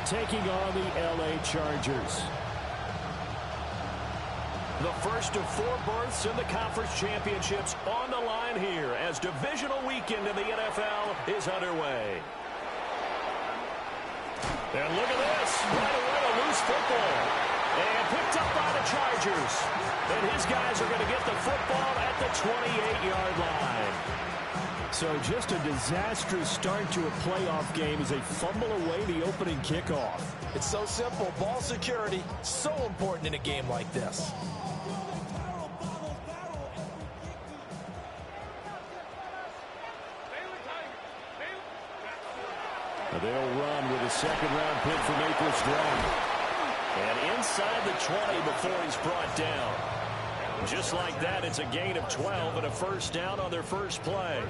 taking on the LA Chargers. The first of 4 berths in the conference championships on the line here as divisional weekend in the NFL is underway. And look at this. Right away, a loose football. And picked up by the Chargers. And his guys are going to get the football at the 28-yard line. So just a disastrous start to a playoff game as they fumble away the opening kickoff. It's so simple. Ball security, so important in a game like this. They'll run with a second-round pick from April's draft. And inside the 20 before he's brought down. Just like that, it's a gain of 12 and a first down on their first play.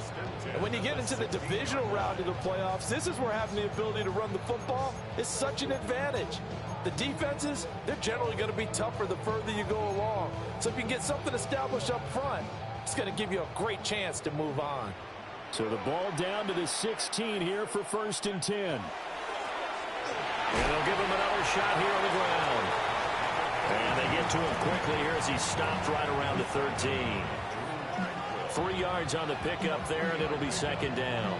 And when you get into the divisional round of the playoffs, this is where having the ability to run the football is such an advantage. The defenses, they're generally going to be tougher the further you go along. So if you can get something established up front, it's going to give you a great chance to move on. So the ball down to the 16 here for 1st and 10. And they'll give him another shot here on the ground. And they get to him quickly here as he stopped right around the 13. 3 yards on the pickup there, and it'll be second down.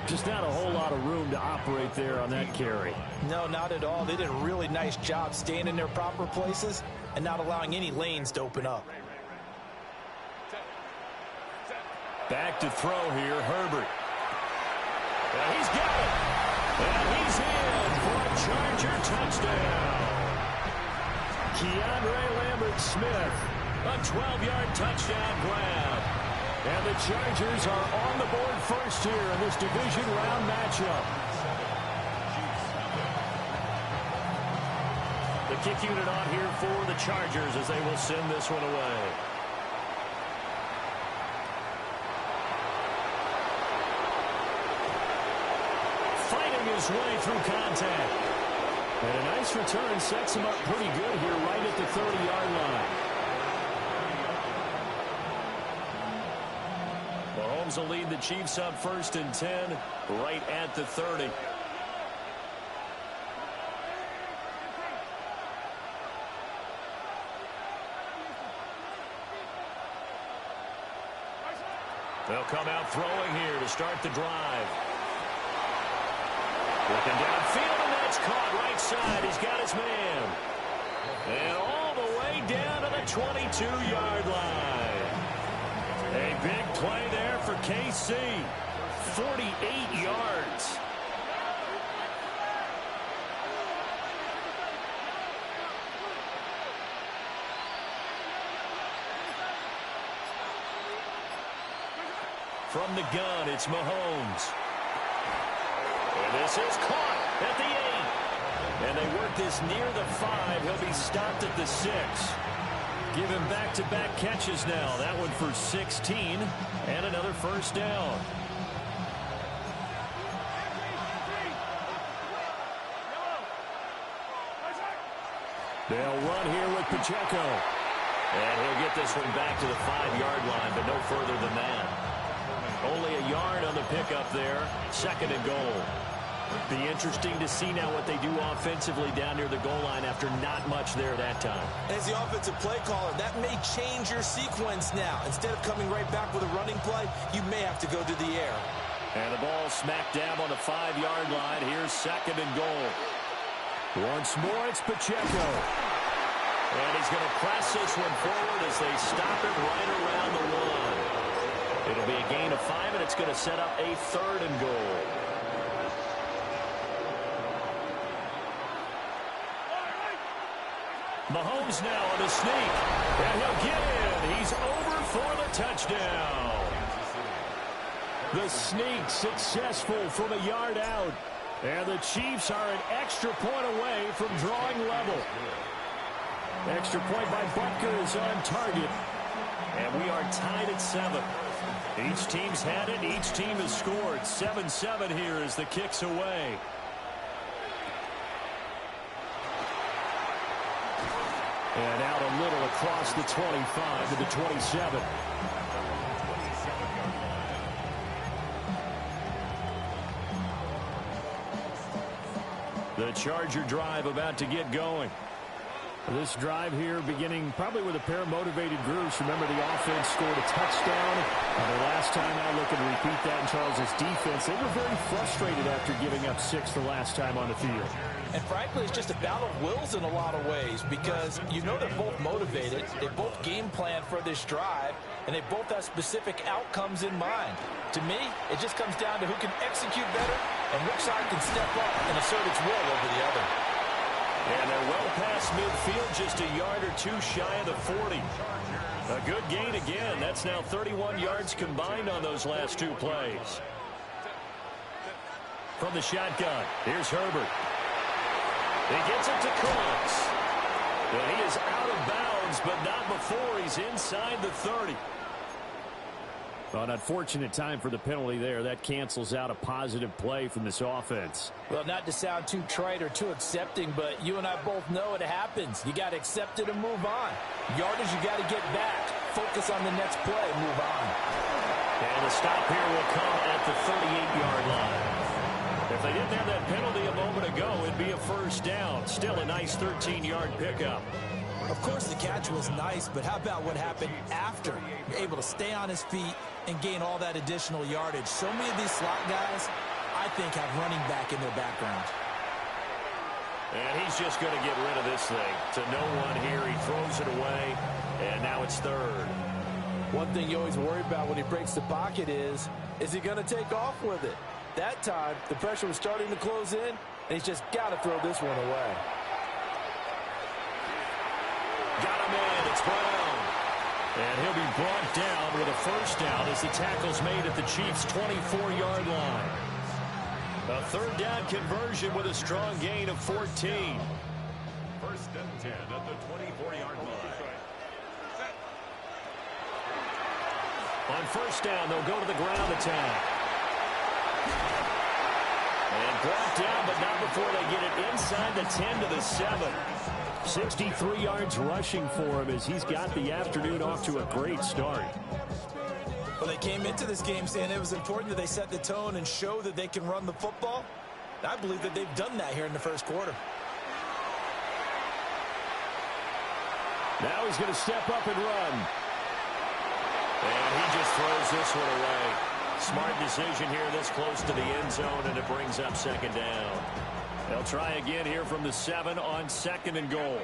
Just not a whole lot of room to operate there on that carry. No, not at all. They did a really nice job staying in their proper places and not allowing any lanes to open up. Back to throw here, Herbert. And he's got it. And he's in for a Charger touchdown. Keandre Lambert-Smith. A 12-yard touchdown grab. And the Chargers are on the board first here in this division round matchup. The kick unit on here for the Chargers as they will send this one away. Fighting his way through contact. And a nice return sets him up pretty good here right at the 30-yard line. Mahomes will lead the Chiefs up 1st and 10 right at the 30. They'll come out throwing here to start the drive. Looking downfield, and that's caught right side. He's got his man. And all the way down to the 22-yard line. A big play there for KC. 48 yards. From the gun, it's Mahomes. And this is caught at the 8. And they work this near the 5. He'll be stopped at the 6. Give him back-to-back catches now. That one for 16 and another first down. They'll run here with Pacheco. And he'll get this one back to the 5-yard line, but no further than that. Only a yard on the pickup there. 2nd and goal. Be interesting to see now what they do offensively down near the goal line after not much there that time. As the offensive play caller, that may change your sequence now. Instead of coming right back with a running play, you may have to go to the air. And the ball smack dab on the 5-yard line. Here's 2nd and goal. Once more, it's Pacheco. And he's going to press this one forward as they stop it right around the 1. It'll be a gain of 5, and it's going to set up a 3rd and goal. Mahomes now on the sneak. And he'll get in. He's over for the touchdown. The sneak successful from a yard out. And the Chiefs are an extra point away from drawing level. Extra point by Butker is on target. And we are tied at 7. Each team's had it. Each team has scored. 7-7 here as the kick's away. And out a little across the 25 to the 27. The Charger drive about to get going. This drive here beginning probably with a pair of motivated groups. Remember, the offense scored a touchdown. The last time out, looking to repeat that in Charles' defense. They were very frustrated after giving up 6 the last time on the field. And frankly, it's just a battle of wills in a lot of ways because you know they're both motivated. They both game plan for this drive, and they both have specific outcomes in mind. To me, it just comes down to who can execute better and which side can step up and assert its will over the other. And they're well past midfield, just a yard or two shy of the 40. A good gain again. That's now 31 yards combined on those last 2 plays. From the shotgun, here's Herbert. He gets it to Cox. And he is out of bounds, but not before he's inside the 30. Well, an unfortunate time for the penalty there. That cancels out a positive play from this offense. Well, not to sound too trite or too accepting, but you and I both know it happens. You got to accept it and move on. Yardage, you got to get back. Focus on the next play. Move on. And the stop here will come at the 38-yard line. If they didn't have that penalty a moment ago, it'd be a first down. Still a nice 13-yard pickup. Of course, the catch was nice, but how about what happened after? You're able to stay on his feet and gain all that additional yardage. So many of these slot guys, I think, have running back in their background. And he's just going to get rid of this thing. To no one here. He throws it away, and now it's third. One thing you always worry about when he breaks the pocket is he going to take off with it? That time, the pressure was starting to close in, and he's just got to throw this one away. Got him in. It's Brown. And he'll be brought down with a first down as the tackle's made at the Chiefs' 24-yard line. A third down conversion with a strong gain of 14. First and 10 at the 24-yard line. On first down, they'll go to the ground attack. And brought down, but not before they get it inside the 10 to the 7. 63 yards rushing for him as he's got the afternoon off to a great start. Well, they came into this game saying it was important that they set the tone and show that they can run the football. I believe that they've done that here in the first quarter. Now he's going to step up and run. And he just throws this one away. Smart decision here this close to the end zone, and it brings up second down. They'll try again here from the 7 on second and goal.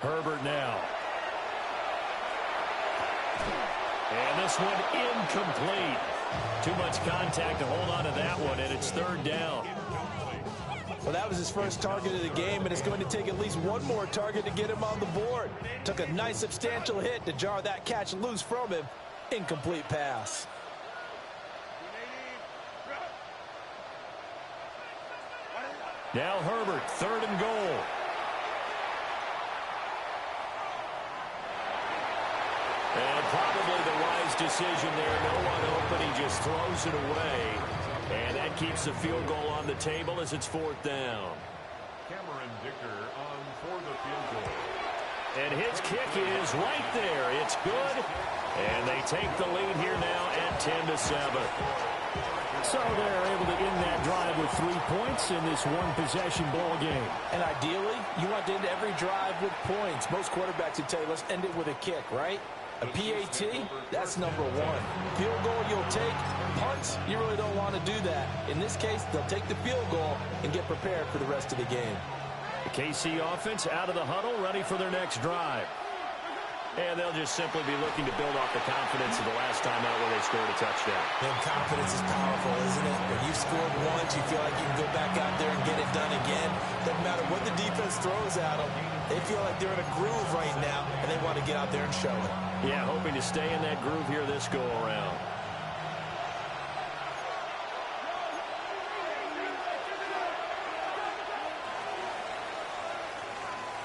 Herbert now. And this one incomplete. Too much contact to hold on to that one, and it's third down. Well, that was his first target of the game, and it's going to take at least one more target to get him on the board. Took a nice substantial hit to jar that catch loose from him. Incomplete pass. Now Herbert, third and goal. And probably the wise decision there. No one open. He just throws it away. And that keeps the field goal on the table as it's fourth down. Cameron Dicker on for the field goal. And his kick is right there. It's good. And they take the lead here now at 10-7. So they're able to end that drive with 3 points in this one-possession ball game. And ideally, you want to end every drive with points. Most quarterbacks would tell you, let's end it with a kick, right? A PAT, that's number one. Field goal you'll take. Punts, you really don't want to do that. In this case, they'll take the field goal and get prepared for the rest of the game. The KC offense out of the huddle, ready for their next drive. And they'll just simply be looking to build off the confidence of the last time out where they scored a touchdown. And confidence is powerful, isn't it? When you've scored once, you feel like you can go back out there and get it done again. Doesn't matter what the defense throws at them. They feel like they're in a groove right now, and they want to get out there and show it. Yeah, hoping to stay in that groove here this go-around.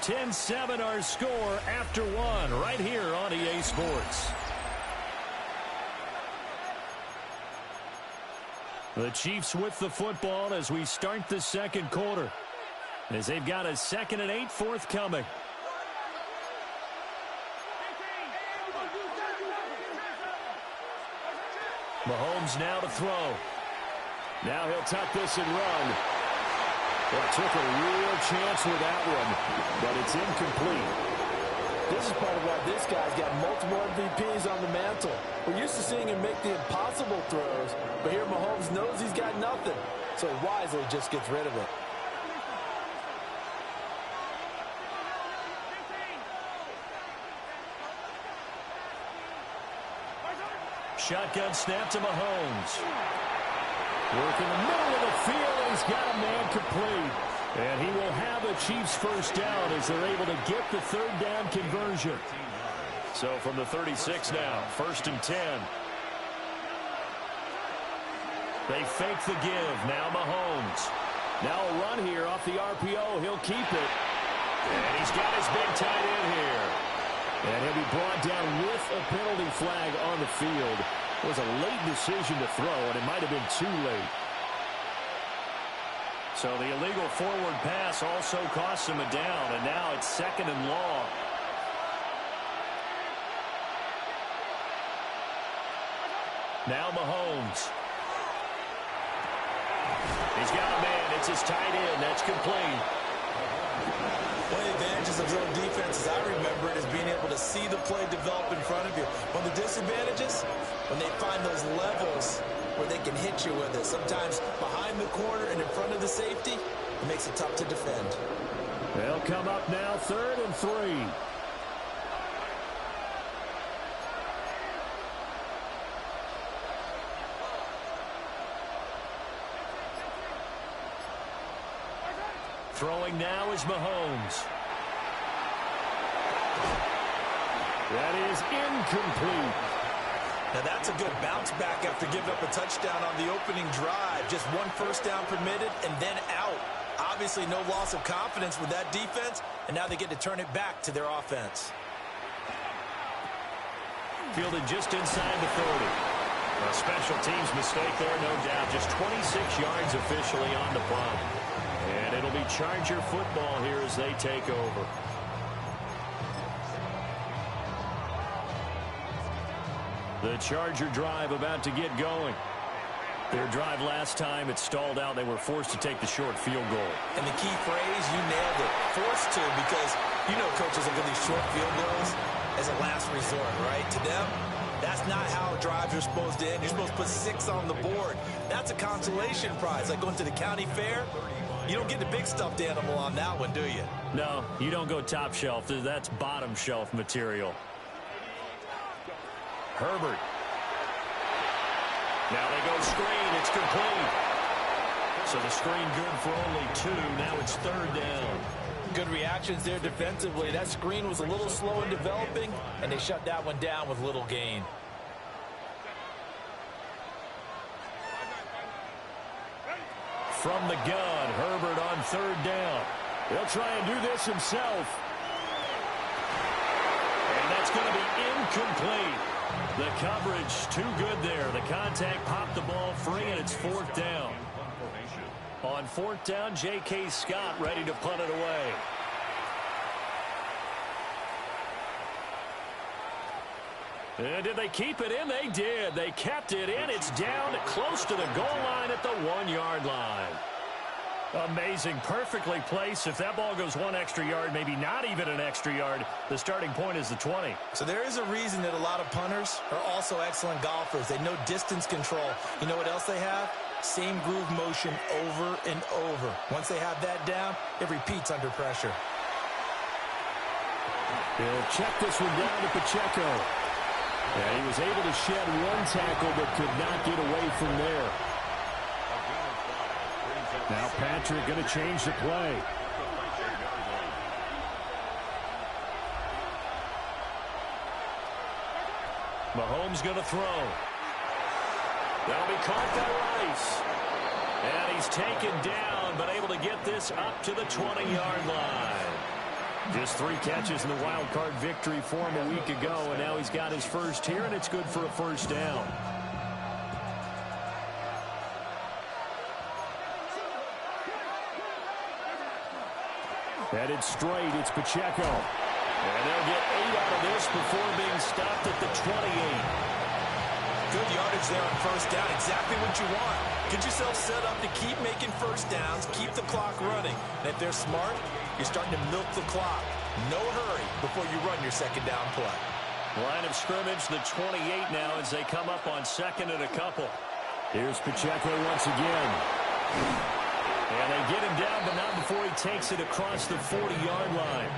(10-7) our score after one right here on EA Sports. The Chiefs with the football as we start the second quarter, as they've got a 2nd and 8 forthcoming. Mahomes now to throw. Now he'll tuck this and run. Well, took a real chance with that one, but it's incomplete. This is part of why this guy's got multiple MVPs on the mantle. We're used to seeing him make the impossible throws, but here Mahomes knows he's got nothing, so he wisely just gets rid of it. Shotgun snap to Mahomes. Work in the middle of the field, and he's got a man complete. And he will have the Chiefs first down as they're able to get the third down conversion. So from the 36 now, 1st and 10. They fake the give. Now Mahomes. Now a run here off the RPO. He'll keep it. And he's got his big tight end here. And he'll be brought down with a penalty flag on the field. It was a late decision to throw, and it might have been too late. So the illegal forward pass also costs him a down, and now it's 2nd and long. Now Mahomes. He's got a man. It's his tight end. That's complete. One of the advantages of zone defenses, I remember it, is being able to see the play develop in front of you. One of the disadvantages, when they find those levels where they can hit you with it. Sometimes behind the corner and in front of the safety, it makes it tough to defend. They'll come up now 3rd and 3. Throwing now is Mahomes. That is incomplete. Now that's a good bounce back after giving up a touchdown on the opening drive. Just 1 first down permitted and then out. Obviously no loss of confidence with that defense, and now they get to turn it back to their offense. Fielded just inside the 30. A special teams mistake there, no doubt. Just 26 yards officially on the punt. And it'll be Charger football here as they take over. The Charger drive about to get going. Their drive last time, it stalled out. They were forced to take the short field goal. And the key phrase, you nailed it. Forced to, because you know coaches look at these short field goals as a last resort, right? To them, that's not how drives are supposed to end. You're supposed to put 6 on the board. That's a consolation prize, like going to the county fair. You don't get the big stuffed animal on that one, do you? No, you don't go top shelf. That's bottom shelf material. Herbert. Now they go screen. It's complete. So the screen good for only 2. Now it's 3rd down. Good reactions there defensively. That screen was a little slow in developing, and they shut that one down with little gain. From the gun, Herbert on 3rd down. He'll try and do this himself. And that's going to be incomplete. The coverage too good there. The contact popped the ball free, and it's 4th down. On 4th down, J.K. Scott ready to punt it away. And did they keep it in? They did. They kept it in. It's down close to the goal line at the 1-yard line. Amazing. Perfectly placed. If that ball goes 1 extra yard, maybe not even an extra yard, the starting point is the 20. So there is a reason that a lot of punters are also excellent golfers. They know distance control. You know what else they have? Same groove motion over and over. Once they have that down, it repeats under pressure. He'll check this one down to Pacheco. And he was able to shed 1 tackle but could not get away from there. Now Patrick going to change the play. Mahomes going to throw. That'll be caught by Rice. And he's taken down, but able to get this up to the 20-yard line. Just 3 catches in the wild card victory for him a week ago, and now he's got his first here, and it's good for a 1st down. Headed straight, it's Pacheco. And they'll get 8 out of this before being stopped at the 28. Good yardage there on first down. Exactly what you want. Get yourself set up to keep making first downs, keep the clock running. And if they're smart, you're starting to milk the clock. No hurry before you run your second down play. Line of scrimmage, the 28 now as they come up on second and a couple. Here's Pacheco once again. And they get him down, but not before he takes it across the 40-yard line.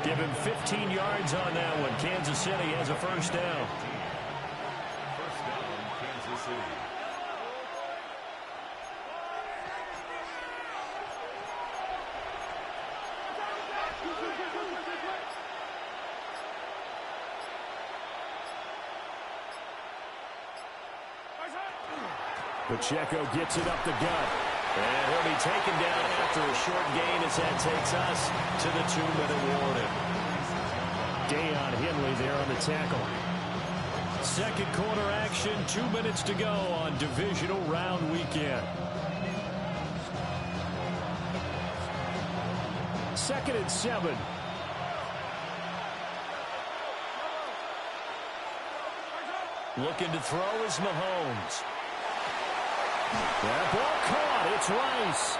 Give him 15 yards on that one. Kansas City has a first down. First down, Kansas City. Pacheco gets it up the gut. And he'll be taken down after a short gain as that takes us to the 2-minute warning. Deion Henley there on the tackle. Second quarter action, 2 minutes to go on divisional round weekend. Second and 7. Looking to throw is Mahomes. That ball caught. It's Rice.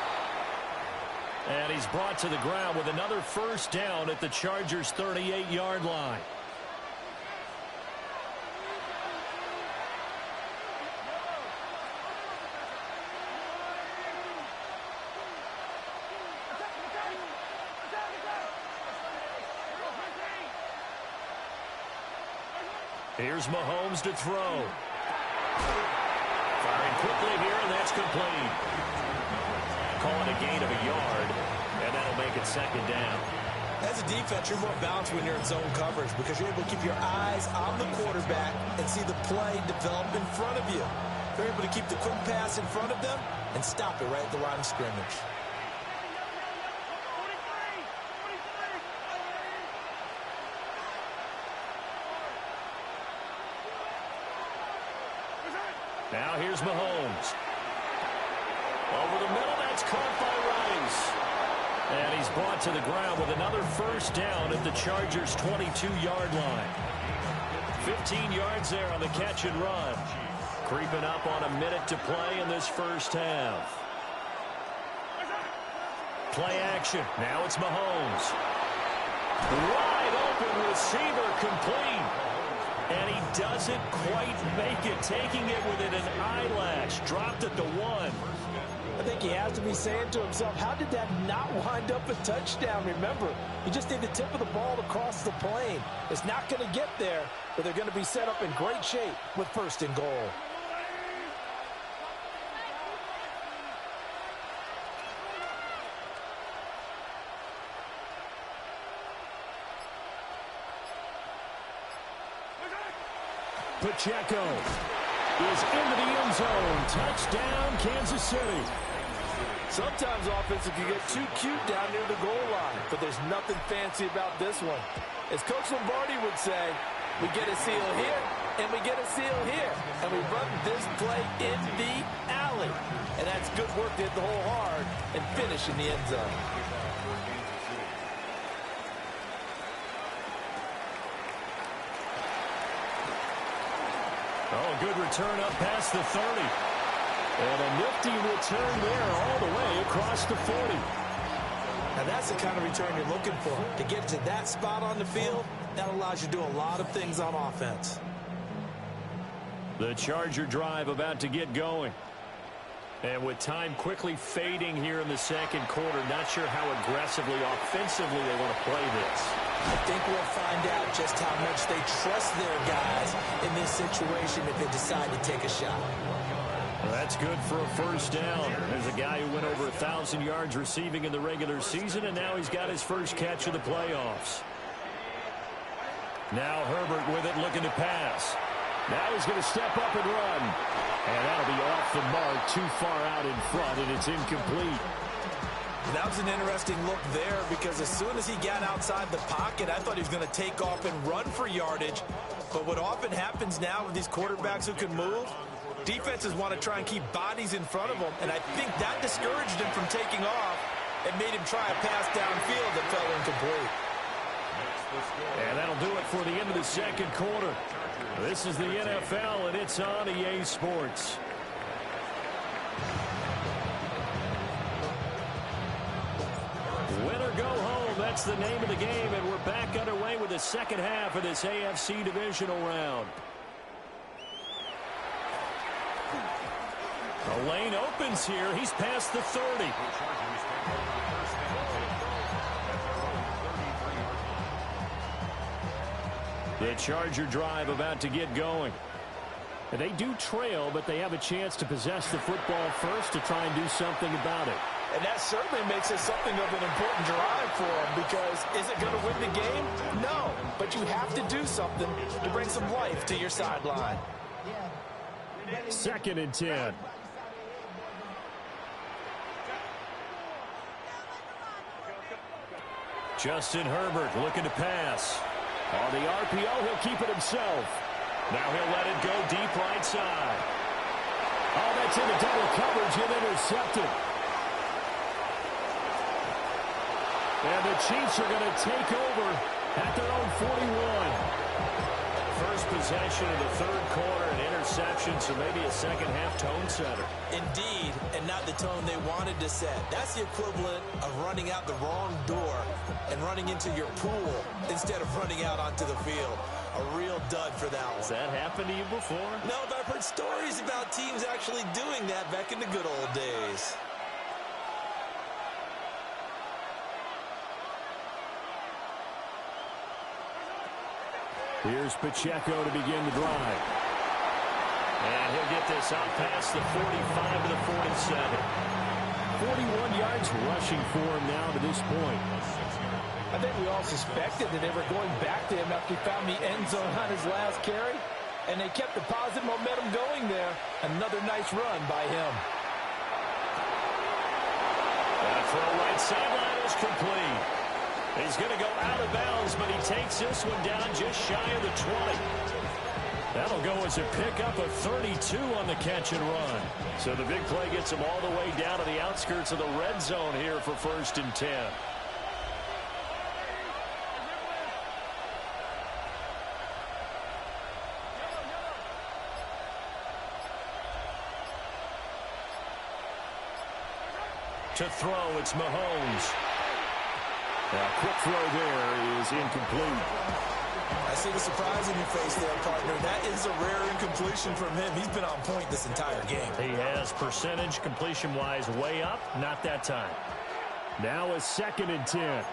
And he's brought to the ground with another first down at the Chargers' 38-yard line. Here's Mahomes to throw. Firing quickly here, and that's complete. Calling a gain of a yard, and that'll make it second down. As a defense, you're more balanced when you're in zone coverage because you're able to keep your eyes on the quarterback and see the play develop in front of you. You're able to keep the quick pass in front of them and stop it right at the line of scrimmage. Now here's Mahomes. Over the middle, that's caught by Rice. And he's brought to the ground with another first down at the Chargers' 22-yard line. 15 yards there on the catch and run. Creeping up on a minute to play in this first half. Play action. Now it's Mahomes. Wide open receiver complete. And he doesn't quite make it, taking it within an eyelash. Dropped at the 1. I think he has to be saying to himself, how did that not wind up a touchdown? Remember, you just need the tip of the ball to cross the plane. It's not going to get there, but they're going to be set up in great shape with first and goal. Pacheco is into the end zone. Touchdown, Kansas City. Sometimes offense can get too cute down near the goal line, but there's nothing fancy about this one. As Coach Lombardi would say, we get a seal here, and we get a seal here, and we run this play in the alley. And that's good work to hit the hole hard and finish in the end zone. Oh, a good return up past the 30. And a nifty return there all the way across the 40. Now that's the kind of return you're looking for. To get to that spot on the field, that allows you to do a lot of things on offense. The Charger drive about to get going. And with time quickly fading here in the second quarter, not sure how aggressively, offensively they want to play this. I think we'll find out just how much they trust their guys in this situation if they decide to take a shot. Well, that's good for a first down. There's a guy who went over 1,000 yards receiving in the regular season, and now he's got his first catch of the playoffs. Now Herbert with it, looking to pass. Now he's going to step up and run. And that'll be off the mark, too far out in front, and it's incomplete. That was an interesting look there because as soon as he got outside the pocket, I thought he was going to take off and run for yardage. But what often happens now with these quarterbacks who can move, defenses want to try and keep bodies in front of them, and I think that discouraged him from taking off and made him try a pass downfield that fell incomplete. And that'll do it for the end of the second quarter. This is the NFL, and it's on EA Sports. Win or go home, that's the name of the game, and we're back underway with the second half of this AFC Divisional round. The lane opens here. He's past the 30. The Charger drive about to get going. And they do trail, but they have a chance to possess the football first to try and do something about it. And that certainly makes it something of an important drive for them, because is it going to win the game? No, but you have to do something to bring some life to your sideline. 2nd and 10. Justin Herbert looking to pass. On the RPO, he'll keep it himself. Now he'll let it go deep right side. Oh, that's into double coverage and intercepted. And the Chiefs are going to take over at their own 41. First possession of the third quarter, an interception, so maybe a second-half tone setter. Indeed, and not the tone they wanted to set. That's the equivalent of running out the wrong door and running into your pool instead of running out onto the field. A real dud for that one. Has that happened to you before? No, but I've heard stories about teams actually doing that back in the good old days. Here's Pacheco to begin the drive. And he'll get this out past the 45 to the 47. 41 yards rushing for him now to this point. I think we all suspected that they were going back to him after he found the end zone on his last carry, and they kept the positive momentum going there. Another nice run by him. That throw right sideline is complete. He's going to go out of bounds, but he takes this one down just shy of the 20. That'll go as a pickup of 32 on the catch and run. So the big play gets him all the way down to the outskirts of the red zone here for 1st and 10. To throw, it's Mahomes. A quick throw there is incomplete. I see the surprise in your face there, partner. That is a rare incompletion from him. He's been on point this entire game. He has percentage completion-wise way up. Not that time. Now a 2nd and 10.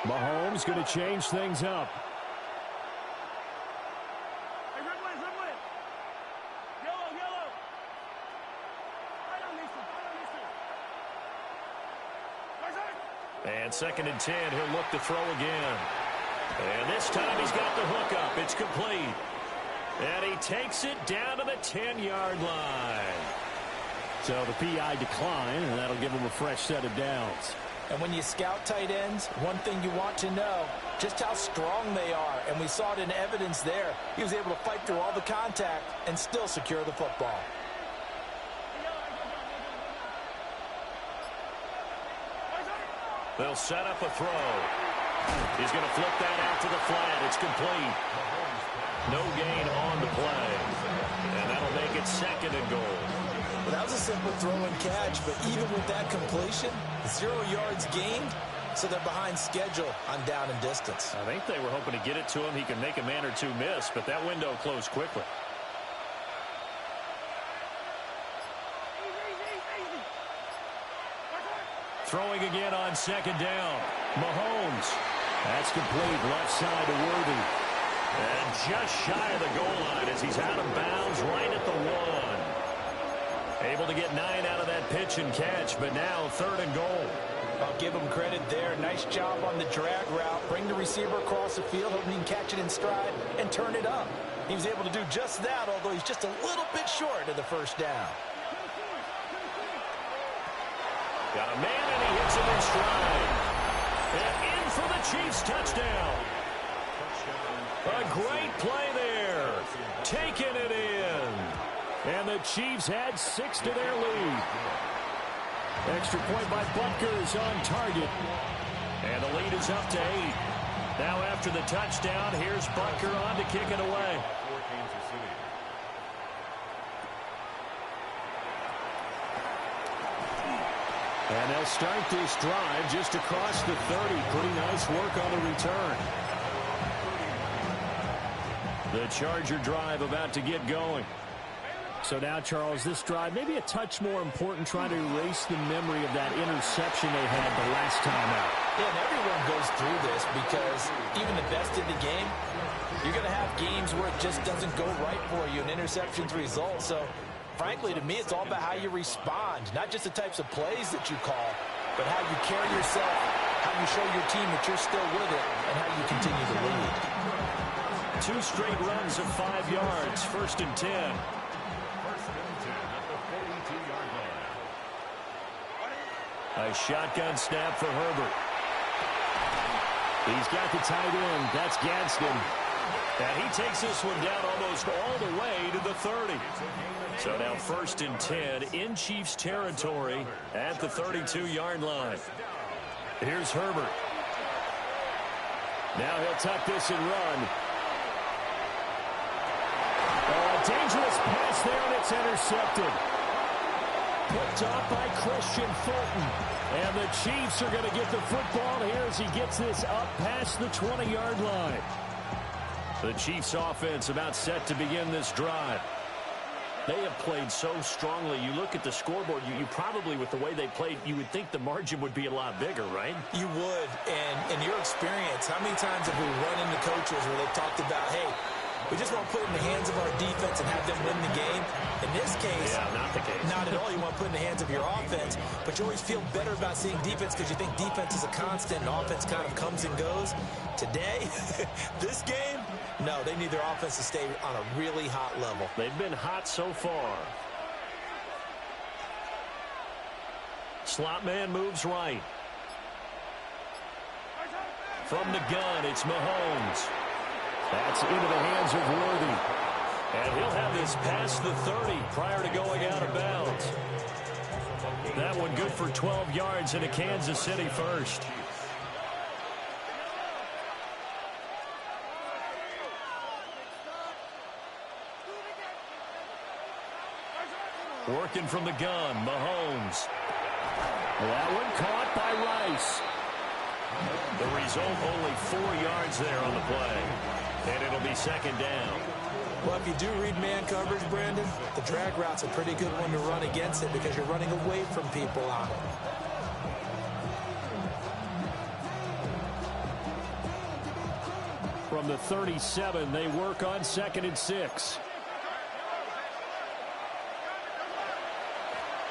Mahomes going to change things up. And 2nd and 10, he'll look to throw again. And this time he's got the hook up. It's complete. And he takes it down to the 10-yard line. So the PI decline, and that'll give him a fresh set of downs. And when you scout tight ends, one thing you want to know, just how strong they are. And we saw it in evidence there. He was able to fight through all the contact and still secure the football. They'll set up a throw. He's going to flip that out to the flat. It's complete. No gain on the play. And that'll make it 2nd and goal. Well, that was a simple throw and catch, but even with that completion, 0 yards gained, so they're behind schedule on down and distance. I think they were hoping to get it to him. He could make a man or two miss, but that window closed quickly. Throwing again on 2nd down. Mahomes. That's complete. Left side to Worthy. And just shy of the goal line as he's out of bounds right at the 1. Able to get 9 out of that pitch and catch, but now 3rd and goal. I'll give him credit there. Nice job on the drag route. Bring the receiver across the field, hoping he can catch it in stride and turn it up. He was able to do just that, although he's just a little bit short of the 1st down. Got a man, and he hits him in stride. And in for the Chiefs touchdown. A great play there. Taking it in. And the Chiefs add 6 to their lead. Extra point by Butker is on target. And the lead is up to 8. Now after the touchdown, here's Butker on to kick it away. And they'll start this drive just across the 30. Pretty nice work on the return. The Charger drive about to get going. So now, Charles, this drive maybe a touch more important, trying to erase the memory of that interception they had the last time out. Yeah, and everyone goes through this because even the best in the game, you're going to have games where it just doesn't go right for you, and interceptions result. So, frankly, to me, it's all about how you respond, not just the types of plays that you call, but how you carry yourself, how you show your team that you're still with it, and how you continue to lead. 2 straight runs of 5 yards, 1st and 10. A shotgun snap for Herbert. He's got the tight end. That's Gadsden. And he takes this one down almost all the way to the 30. So now 1st and 10 in Chiefs territory at the 32-yard line. Here's Herbert. Now he'll tuck this and run. Oh, a dangerous pass there, and it's intercepted. Picked off by Christian Fulton. And the Chiefs are going to get the football here as he gets this up past the 20-yard line. The Chiefs offense about set to begin this drive. They have played so strongly. You look at the scoreboard, you probably, with the way they played, you would think the margin would be a lot bigger, right? You would. And in your experience, how many times have we run into coaches where they've talked about, hey, we just want to put it in the hands of our defense and have them win the game? In this case, not the case. Not at all. You want to put it in the hands of your offense, but you always feel better about seeing defense because you think defense is a constant and offense kind of comes and goes. Today, this game, no, they need their offense to stay on a really hot level. They've been hot so far. Slot man moves right. From the gun, it's Mahomes. That's into the hands of Worthy. And he'll have this past the 30 prior to going out of bounds. That one good for 12 yards into Kansas City first. Working from the gun, Mahomes. That one caught by Rice. The result, only 4 yards there on the play. And it'll be 2nd down. Well, if you do read man coverage, Brandon, the drag route's a pretty good one to run against it because you're running away from people on it. From the 37, they work on 2nd and 6.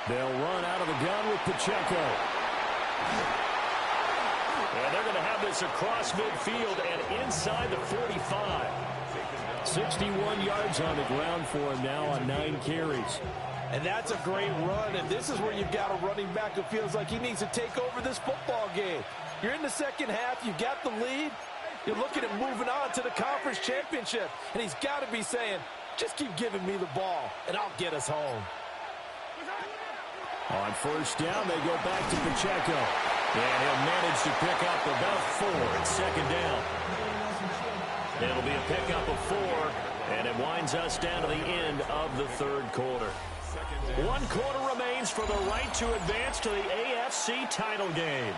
They'll run out of the gun with Pacheco. And they're going to have this across midfield and inside the 45. 61 yards on the ground for him now on 9 carries. And that's a great run, and this is where you've got a running back who feels like he needs to take over this football game. You're in the second half, you've got the lead, you're looking at moving on to the conference championship, and he's got to be saying, just keep giving me the ball, and I'll get us home. On 1st down, they go back to Pacheco. And he'll manage to pick up about 4. It's 2nd down. It'll be a pickup of 4, and it winds us down to the end of the 3rd quarter. 1 quarter remains for the right to advance to the AFC title game.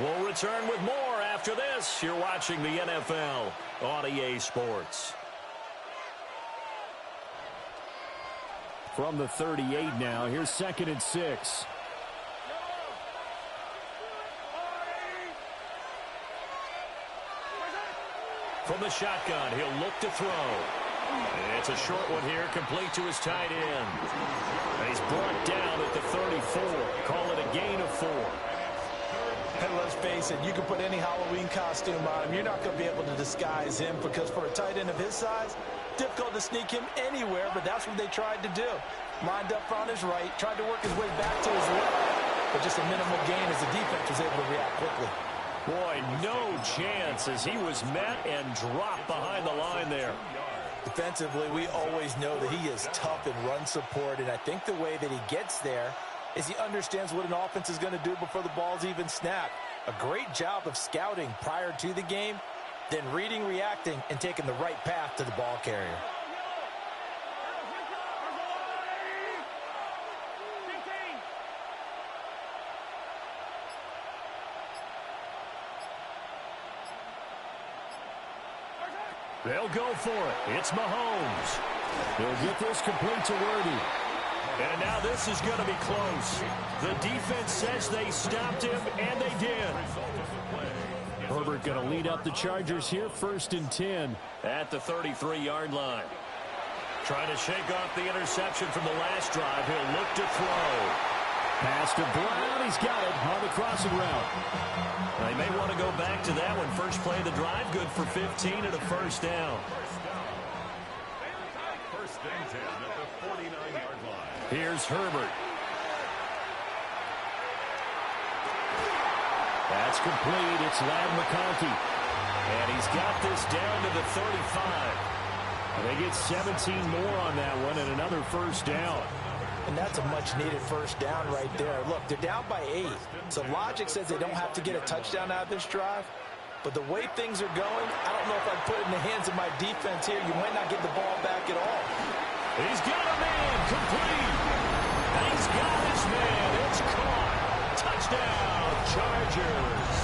We'll return with more after this. You're watching the NFL on EA Sports. From the 38 now, here's 2nd and 6. From the shotgun, he'll look to throw. It's a short one here, complete to his tight end. And he's brought down at the 34. Call it a gain of 4. And let's face it, you can put any Halloween costume on him. You're not going to be able to disguise him because for a tight end of his size, difficult to sneak him anywhere, but that's what they tried to do. Lined up on his right, tried to work his way back to his left, but just a minimal gain as the defense was able to react quickly. Boy, no chance as he was met and dropped behind the line there. Defensively, we always know that he is tough in run support, and I think the way that he gets there is he understands what an offense is going to do before the ball's even snapped. A great job of scouting prior to the game, then reading, reacting, and taking the right path to the ball carrier. They'll go for it. It's Mahomes. He'll get this complete to Worthy. And now this is going to be close. The defense says they stopped him, and they did. Herbert going to lead up the Chargers here, 1st and 10. At the 33-yard line. Trying to shake off the interception from the last drive. He'll look to throw. Pass to Brown. He's got it on the crossing route. They may want to go back to that one. First play of the drive, good for 15 and a first down. First and 10 at the 49-yard line. Here's Herbert. That's complete. It's Ladd McConkey. And he's got this down to the 35. They get 17 more on that one and another first down. And that's a much-needed first down right there. Look, they're down by 8. So logic says they don't have to get a touchdown out of this drive. But the way things are going, I don't know if I'd put it in the hands of my defense here. You might not get the ball back at all. He's got a man complete. He's got his man. It's caught. Touchdown, Chargers.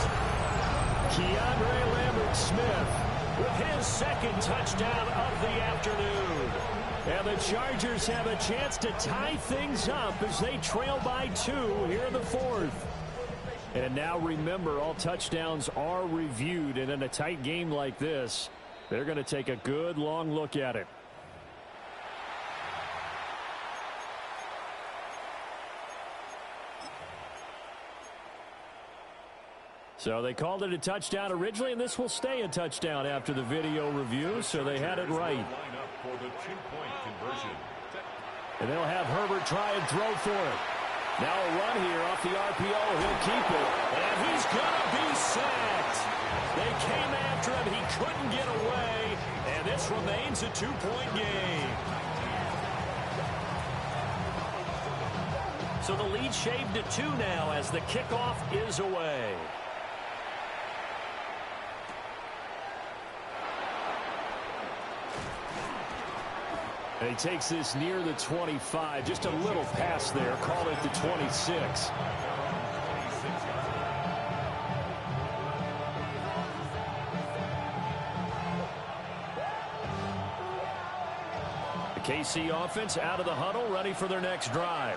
Keandre Lambert-Smith with his second touchdown of the afternoon. And the Chargers have a chance to tie things up as they trail by 2 here in the 4th. And now remember, all touchdowns are reviewed. And in a tight game like this, they're going to take a good long look at it. So they called it a touchdown originally, and this will stay a touchdown after the video review, so they had it right. And they'll have Herbert try and throw for it. Now a run here off the RPO. He'll keep it, and he's going to be sacked. They came after him. He couldn't get away, and this remains a 2-point game. So the lead shaved to 2 now as the kickoff is away. He takes this near the 25. Just a little pass there. Call it the 26. The KC offense out of the huddle, ready for their next drive.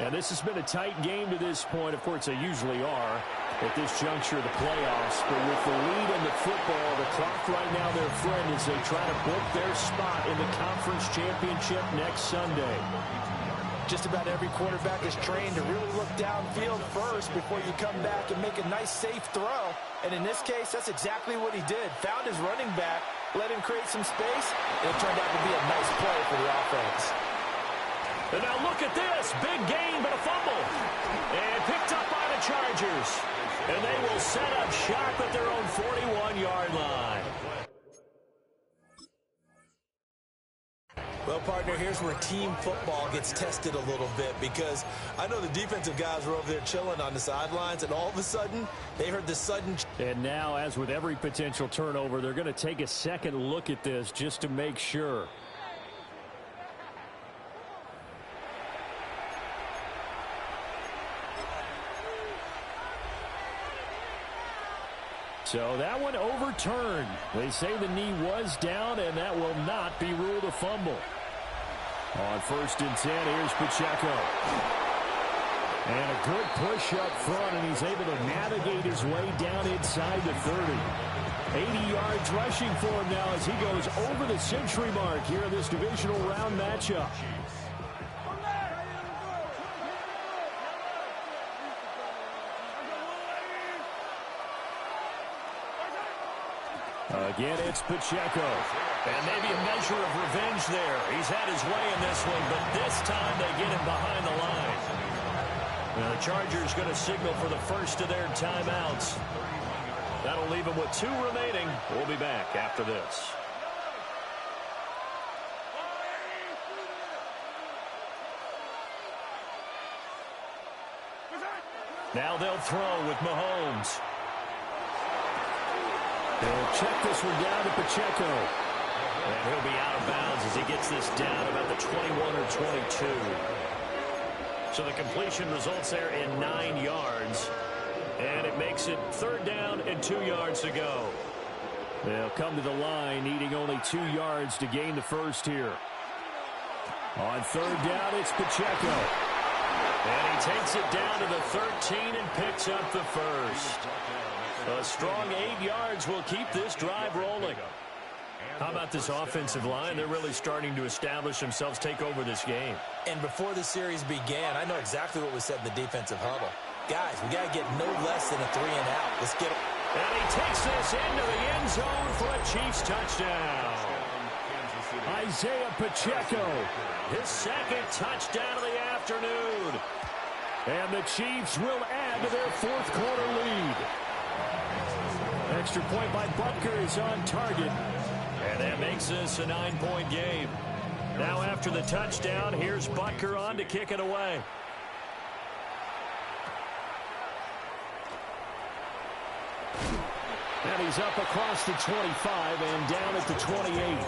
And this has been a tight game to this point. Of course, they usually are at this juncture of the playoffs. But with the lead in the football, the clock right now their friend as they try to book their spot in the conference championship next Sunday. Just about every quarterback is trained to really look downfield first before you come back and make a nice, safe throw. And in this case, that's exactly what he did. Found his running back, let him create some space, and it turned out to be a nice play for the offense. And now look at this. Big gain, but a fumble. And picked up by the Chargers. And they will set up shop at their own 41-yard line. Well, partner, here's where team football gets tested a little bit because I know the defensive guys were over there chilling on the sidelines, and all of a sudden, they heard the sudden... And now, as with every potential turnover, they're going to take a second look at this just to make sure. So that one overturned. They say the knee was down, and that will not be ruled a fumble. On 1st and 10, here's Pacheco. And a good push up front, and he's able to navigate his way down inside the 30. 80 yards rushing for him now as he goes over the century mark here in this divisional round matchup. Again, it's Pacheco. And maybe a measure of revenge there. He's had his way in this one, but this time they get him behind the line. Now the Chargers going to signal for the first of their timeouts. That'll leave them with 2 remaining. We'll be back after this. Now they'll throw with Mahomes. They'll check this one down to Pacheco. And he'll be out of bounds as he gets this down about the 21 or 22. So the completion results there in 9 yards. And it makes it 3rd down and 2 yards to go. They'll come to the line, needing only 2 yards to gain the first here. On 3rd down, it's Pacheco. And he takes it down to the 13 and picks up the first. A strong 8 yards will keep this drive rolling. How about this offensive line? They're really starting to establish themselves, take over this game. And before the series began, I know exactly what was said in the defensive huddle. Guys, we got to get no less than a 3-and-out. Let's get it. And he takes this into the end zone for a Chiefs touchdown. Isaiah Pacheco. His 2nd touchdown of the afternoon. And the Chiefs will add to their 4th quarter lead. Extra point by Butker is on target. And that makes this a 9-point game. Now after the touchdown, here's Butker on to kick it away. And he's up across the 25 and down at the 28.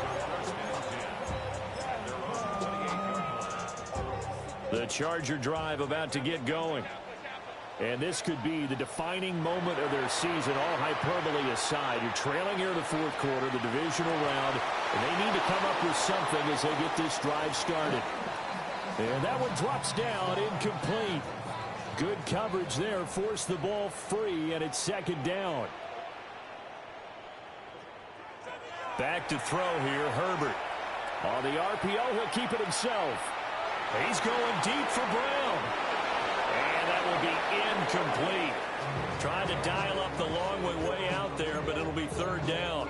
The Charger drive about to get going. And this could be the defining moment of their season, all hyperbole aside. You're trailing here in the 4th quarter, the divisional round, and they need to come up with something as they get this drive started. And that one drops down, incomplete. Good coverage there, forced the ball free, and it's 2nd down. Back to throw here, Herbert. On the RPO, he'll keep it himself. He's going deep for Brown. And that will be incomplete. Trying to dial up the long way out there, but it'll be 3rd down.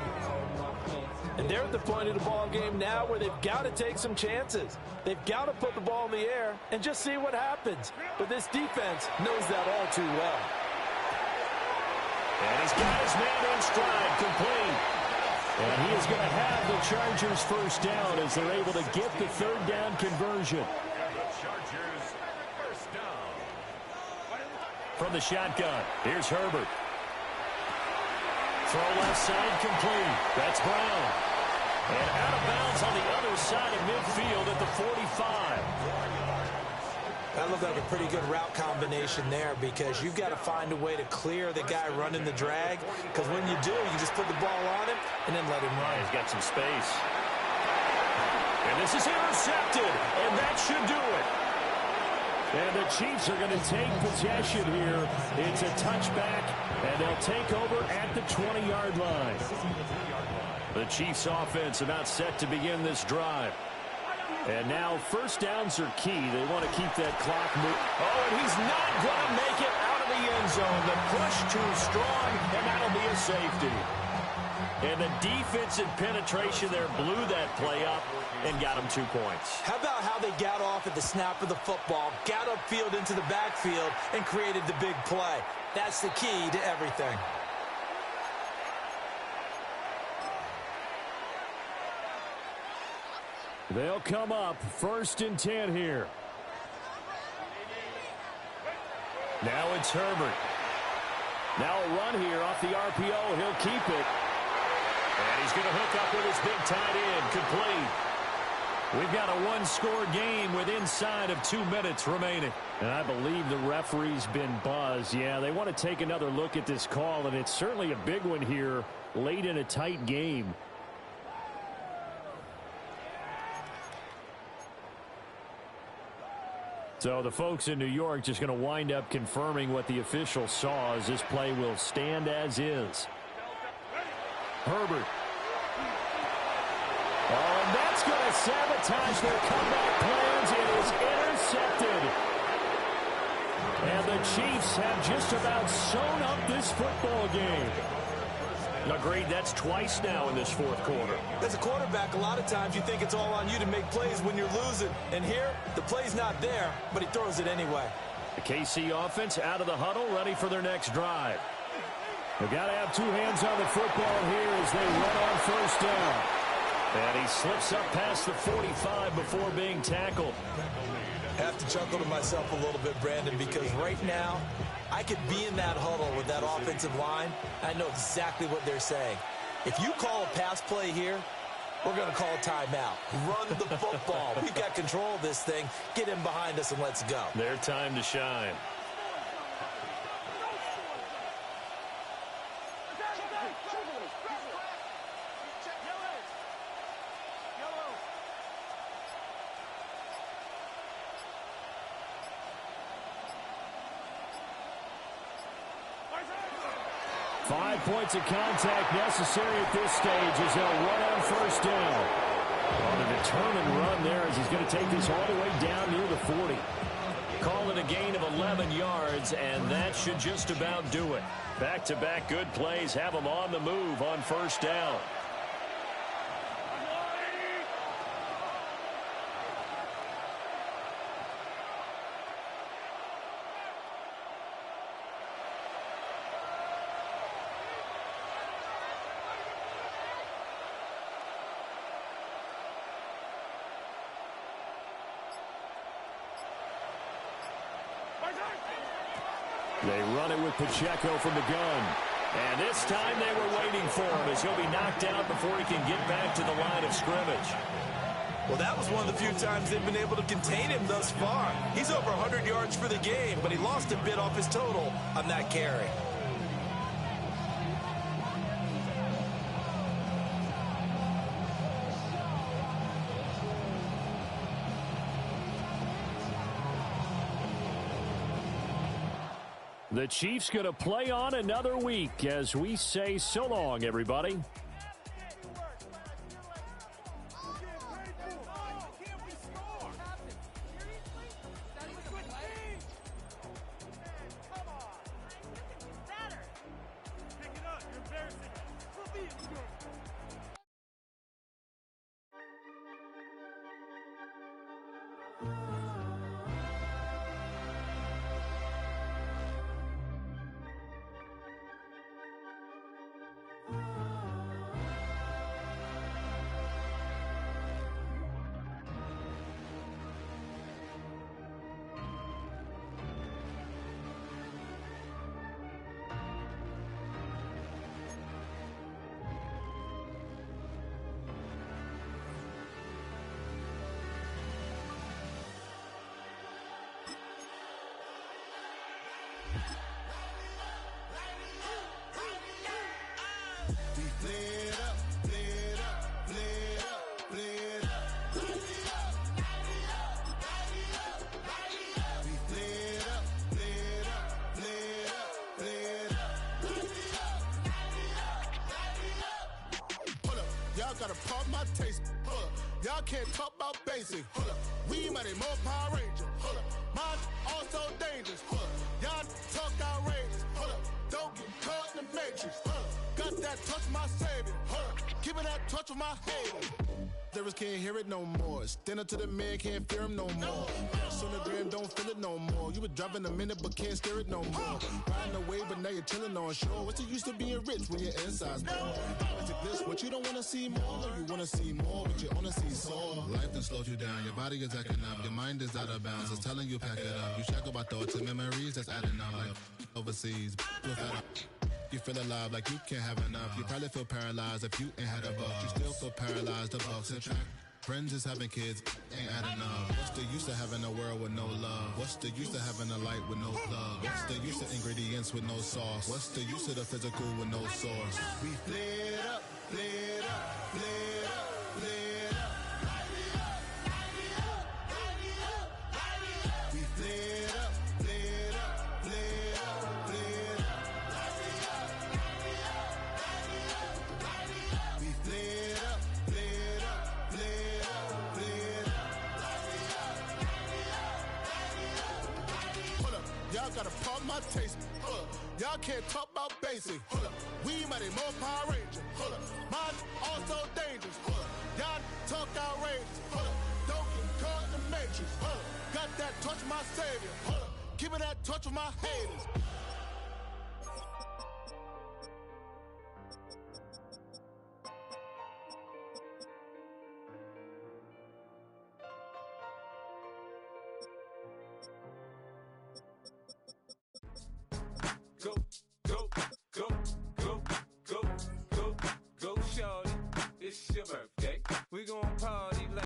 And they're at the point of the ball game now where they've got to take some chances. They've got to put the ball in the air and just see what happens. But this defense knows that all too well. And he's got his man in stride, complete. And he is going to have the Chargers 1st down as they're able to get the 3rd down conversion. Chargers 1st down. From the shotgun, here's Herbert. Throw left side, complete. That's Brown. And out of bounds on the other side of midfield at the 45. That looked like a pretty good route combination there because you've got to find a way to clear the guy running the drag, because when you do, you just put the ball on him and then let him run. He's got some space. And this is intercepted, and that should do it. And the Chiefs are going to take possession here. It's a touchback, and they'll take over at the 20-yard line. The Chiefs offense about set to begin this drive. And now 1st downs are key. They want to keep that clock moving. Oh, and he's not going to make it out of the end zone. The push too strong, and that'll be a safety. And the defensive penetration there blew that play up and got him 2 points. How about how they got off at the snap of the football, got upfield into the backfield, and created the big play? That's the key to everything. They'll come up 1st and 10 here. Now it's Herbert. Now a run here off the RPO. He'll keep it. And he's going to hook up with his big tight end, complete. We've got a 1-score game with inside of 2 minutes remaining. And I believe the referee's been buzzed. Yeah, they want to take another look at this call, and it's certainly a big one here late in a tight game. So the folks in New York just going to wind up confirming what the official saw, as this play will stand as is. Herbert. Oh, and that's going to sabotage their comeback plans. It is intercepted. And the Chiefs have just about sewn up this football game. Agreed, that's twice now in this 4th quarter. As a quarterback, a lot of times you think it's all on you to make plays when you're losing. And here, the play's not there, but he throws it anyway. The KC offense out of the huddle, ready for their next drive. They've got to have 2 hands on the football here as they run on 1st down. And he slips up past the 45 before being tackled. I have to chuckle to myself a little bit, Brandon, because right now, I could be in that huddle with that offensive line. I know exactly what they're saying. If you call a pass play here, we're going to call a timeout. Run the football. We've got control of this thing. Get him behind us and let's go. Their time to shine. Five points of contact necessary at this stage as they'll run on first down. On a determined run there as he's going to take this all the way down near the 40. Call it a gain of 11 yards, and that should just about do it. Back-to-back good plays have them on the move on first down. They run it with Pacheco from the gun. And this time they were waiting for him as he'll be knocked out before he can get back to the line of scrimmage. Well, that was one of the few times they've been able to contain him thus far. He's over 100 yards for the game, but he lost a bit off his total on that carry. The Chiefs going to play on another week as we say so long, everybody. Gotta pump my taste. Y'all can't talk about basic. We mighty more Power Ranger. Mine also dangerous. Y'all talk outrageous. Don't get caught in the matrix. Got that touch of my savior. Give me that touch of my haters. Lyrics can't hear it no more. Stand up to the man, can't fear him no more. On the gram, don't feel it no more. You been driving a minute, but can't steer it no more. Riding away, but now you're chilling on shore. What's the use to being rich when your inside's poor? It's a glitch, what you don't wanna see more. You wanna see more, but you wanna see sore. Life done slowed you down. Your body is acting up. Your mind is out of bounds. It's telling you pack it up. You shackle by thoughts and memories that's adding up. Like overseas, you feel alive like you can't have enough. You probably feel paralyzed if you ain't had a buck. You still feel paralyzed, the bucks and track. Friends is having kids, ain't adding up. What's the use of having a world with no love? What's the use of having a light with no plug? What's the use of ingredients with no sauce? What's the use of the physical with no source? We flared up, flared up, flared up, flared up. We flared up, flared up, flared up, flared up. We flared up, flared up, flared up, flared up. Hold up, y'all gotta pump my taste. Hold up, y'all can't talk about basic. Hold up, we mighty more Power Ranger. Hold up, mine also dangerous. Hold up, y'all talk outrageous. Hold up, don't get caught in the matrix. Hold up, got that touch of my savior. Hold up, give me that touch of my haters. your birthday. We gon' party.